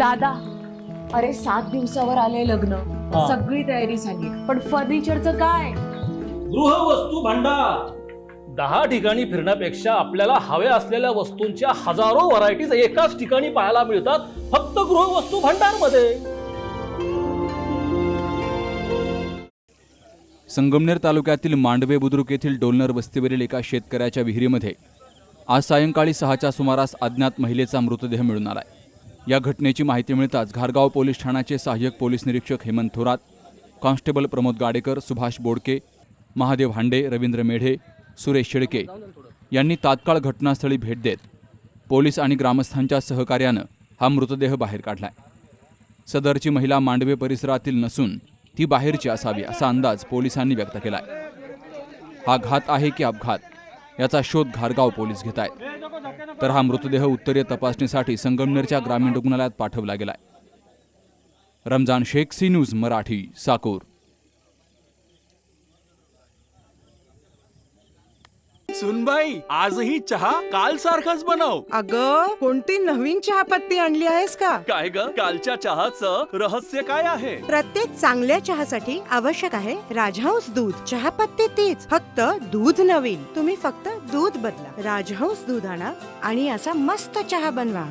दादा, अरे 7 दिवसावर आले लग्न, सगळी तयारी झाली, पण फर्निचरचं काय? गृहवस्तू भांडार 10 ठिकाणी फिरण्यापेक्षा आपल्याला हव्या असलेल्या वस्तूंच्या हजारो व्हरायटीज एकाच ठिकाणी पाहायला मिळतात, फक्त गृहवस्तू भांडार मध्ये. संगमनेर तालुक्यातील मांडवे बुद्रुक येथील डोलनर वस्तीवरील एका शेतकऱ्याच्या विहिरीमध्ये आज सायंकाळी 6च्या सुमारास अज्ञात महिलेचा मृतदेह मिळून आलाय. या घटनेची माहिती मिळताच घारगाव पोलीस ठाण्याचे सहाय्यक पोलीस निरीक्षक हेमंत थोरात, कॉन्स्टेबल प्रमोद गाडेकर, सुभाष बोडके, महादेव हांडे, रवींद्र मेढे, सुरेश शेळके यांनी तात्काळ घटनास्थळी भेट देत पोलीस आणि ग्रामस्थांच्या सहकार्यानं हा मृतदेह बाहेर काढलाय. सदरची महिला मांडवे परिसरातील नसून ती बाहेरची असावी असा अंदाज पोलिसांनी व्यक्त केलाय. हा घात आहे की अपघात याचा शोध घारगाव पोलीस घेत आहेत. तर हा मृतदेह उत्तरीय तपासणीसाठी संगमनेरच्या ग्रामीण रुग्णालयात पाठवला गेलाय. Ramzan Shaikh, C news Marathi, Sakur. सुनबाई, आजही चहा काल सारखाच बनव. अगं, कोणती नवीन चहापत्ती आणली आहेस का? काय ग, कालच्या चहाचं रहस्य काय आहे? प्रत्येक चांगल्या चहासाठी आवश्यक आहे राजहंस दूध. चहापत्ती तीच, फक्त दूध नवीन. तुम्ही फक्त दूध बदला. राजहंस दूध आणा आणि असा मस्त चहा बनवा.